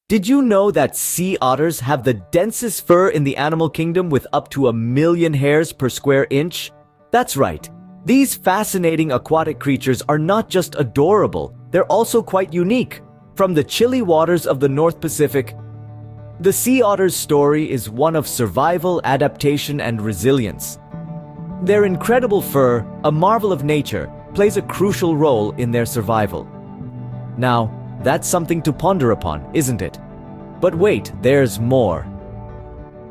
Did you know that sea otters have the densest fur in the animal kingdom with up to 1,000,000 hairs per square inch? That's right. These fascinating aquatic creatures are not just adorable, they're also quite unique. From the chilly waters of the North Pacific, the sea otter's story is one of survival, adaptation, and resilience. Their incredible fur, a marvel of nature, plays a crucial role in their survival. Now, that's something to ponder upon, isn't it? But wait, there's more.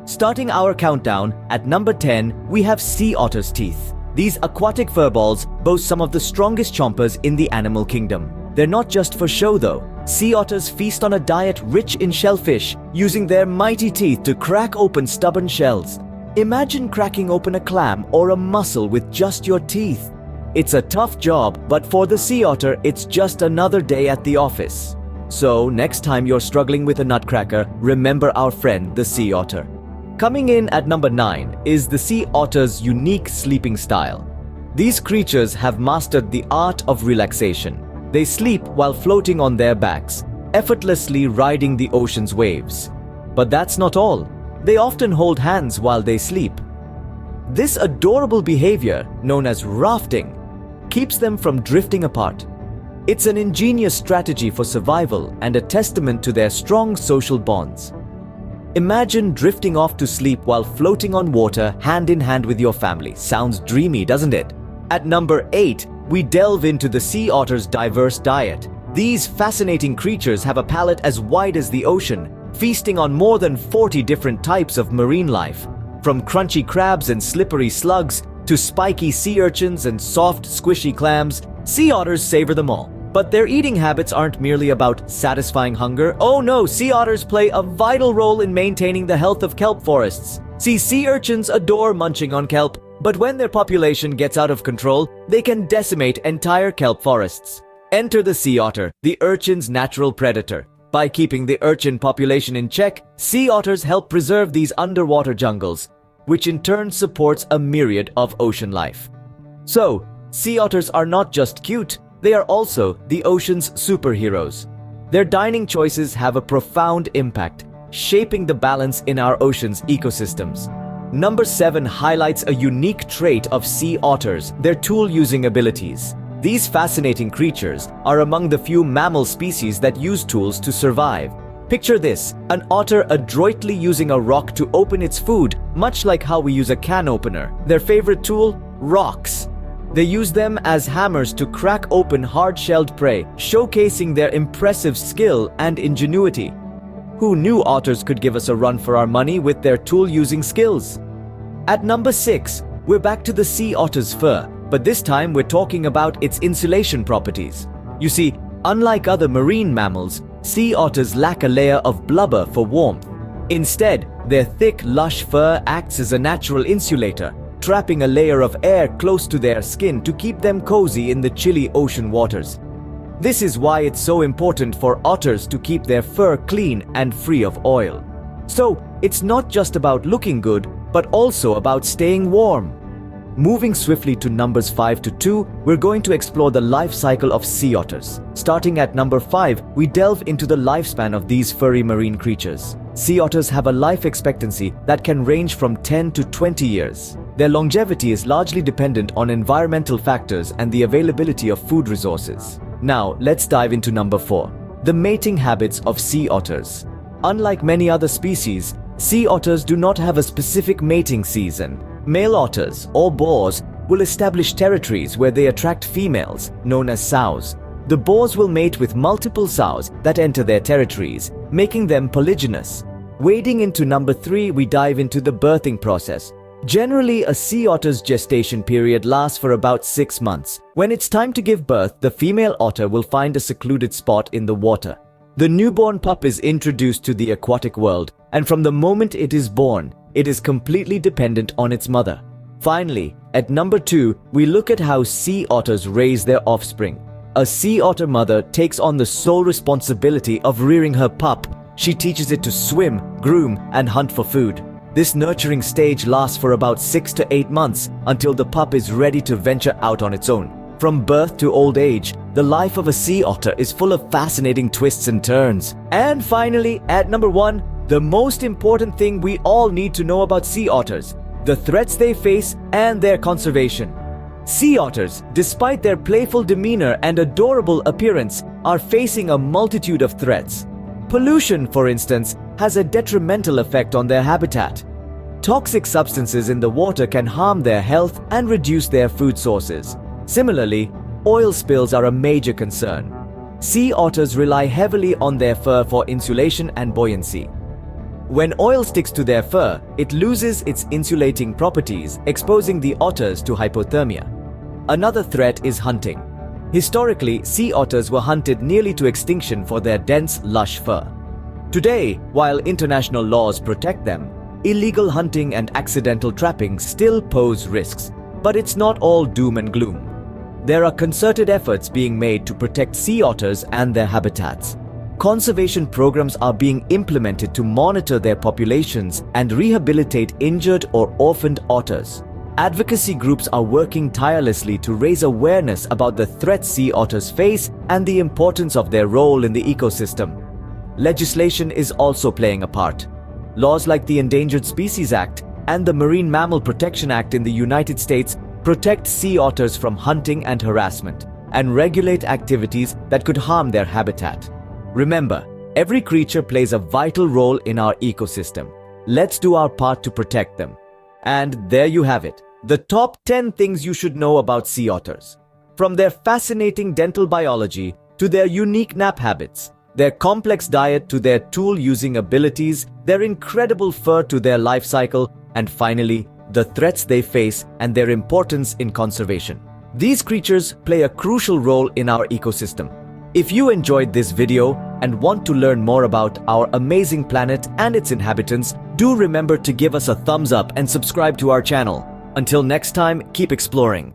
Starting our countdown, at number 10, we have sea otters' teeth. These aquatic furballs boast some of the strongest chompers in the animal kingdom. They're not just for show though. Sea otters feast on a diet rich in shellfish, using their mighty teeth to crack open stubborn shells. Imagine cracking open a clam or a mussel with just your teeth. It's a tough job, but for the sea otter, it's just another day at the office. So, next time you're struggling with a nutcracker, remember our friend, the sea otter. Coming in at number 9 is the sea otter's unique sleeping style. These creatures have mastered the art of relaxation. They sleep while floating on their backs, effortlessly riding the ocean's waves. But that's not all. They often hold hands while they sleep. This adorable behavior, known as rafting, keeps them from drifting apart. It's an ingenious strategy for survival and a testament to their strong social bonds. Imagine drifting off to sleep while floating on water hand in hand with your family. Sounds dreamy, doesn't it? At number 8, we delve into the sea otter's diverse diet. These fascinating creatures have a palate as wide as the ocean, feasting on more than 40 different types of marine life. From crunchy crabs and slippery slugs to spiky sea urchins and soft, squishy clams, sea otters savor them all. But their eating habits aren't merely about satisfying hunger. Oh no, sea otters play a vital role in maintaining the health of kelp forests. See, sea urchins adore munching on kelp, but when their population gets out of control, they can decimate entire kelp forests. Enter the sea otter, the urchin's natural predator. By keeping the urchin population in check, sea otters help preserve these underwater jungles, which in turn supports a myriad of ocean life. So, sea otters are not just cute, they are also the ocean's superheroes. Their dining choices have a profound impact, shaping the balance in our ocean's ecosystems. Number 7 highlights a unique trait of sea otters, their tool-using abilities. These fascinating creatures are among the few mammal species that use tools to survive. Picture this, an otter adroitly using a rock to open its food, much like how we use a can opener. Their favorite tool? Rocks. They use them as hammers to crack open hard-shelled prey, showcasing their impressive skill and ingenuity. Who knew otters could give us a run for our money with their tool-using skills? At number 6, we're back to the sea otter's fur, but this time we're talking about its insulation properties. You see, unlike other marine mammals, sea otters lack a layer of blubber for warmth. Instead, their thick, lush fur acts as a natural insulator, trapping a layer of air close to their skin to keep them cozy in the chilly ocean waters. This is why it's so important for otters to keep their fur clean and free of oil. So, it's not just about looking good, but also about staying warm. Moving swiftly to numbers 5 to 2, we're going to explore the life cycle of sea otters. Starting at number 5, we delve into the lifespan of these furry marine creatures. Sea otters have a life expectancy that can range from 10 to 20 years. Their longevity is largely dependent on environmental factors and the availability of food resources. Now, let's dive into number 4, the mating habits of sea otters. Unlike many other species, sea otters do not have a specific mating season. Male otters, or boars, will establish territories where they attract females, known as sows. The boars will mate with multiple sows that enter their territories, making them polygynous. Wading into number 3, we dive into the birthing process. Generally, a sea otter's gestation period lasts for about 6 months. When it's time to give birth, the female otter will find a secluded spot in the water. The newborn pup is introduced to the aquatic world, and from the moment it is born, it is completely dependent on its mother. Finally, at number 2, we look at how sea otters raise their offspring. A sea otter mother takes on the sole responsibility of rearing her pup. She teaches it to swim, groom, and hunt for food. This nurturing stage lasts for about 6 to 8 months until the pup is ready to venture out on its own. From birth to old age, the life of a sea otter is full of fascinating twists and turns. And finally, at number 1, the most important thing we all need to know about sea otters: the threats they face and their conservation. Sea otters, despite their playful demeanor and adorable appearance, are facing a multitude of threats. Pollution, for instance, has a detrimental effect on their habitat. Toxic substances in the water can harm their health and reduce their food sources. Similarly, oil spills are a major concern. Sea otters rely heavily on their fur for insulation and buoyancy. When oil sticks to their fur, it loses its insulating properties, exposing the otters to hypothermia. Another threat is hunting. Historically, sea otters were hunted nearly to extinction for their dense, lush fur. Today, while international laws protect them, illegal hunting and accidental trapping still pose risks. But it's not all doom and gloom. There are concerted efforts being made to protect sea otters and their habitats. Conservation programs are being implemented to monitor their populations and rehabilitate injured or orphaned otters. Advocacy groups are working tirelessly to raise awareness about the threats sea otters face and the importance of their role in the ecosystem. Legislation is also playing a part. Laws like the Endangered Species Act and the Marine Mammal Protection Act in the United States protect sea otters from hunting and harassment, and regulate activities that could harm their habitat. Remember, every creature plays a vital role in our ecosystem. Let's do our part to protect them. And there you have it, the top 10 things you should know about sea otters. From their fascinating dental biology to their unique nap habits, their complex diet to their tool-using abilities, their incredible fur to their life cycle, and finally, the threats they face and their importance in conservation. These creatures play a crucial role in our ecosystem. If you enjoyed this video and want to learn more about our amazing planet and its inhabitants, do remember to give us a thumbs up and subscribe to our channel. Until next time, keep exploring.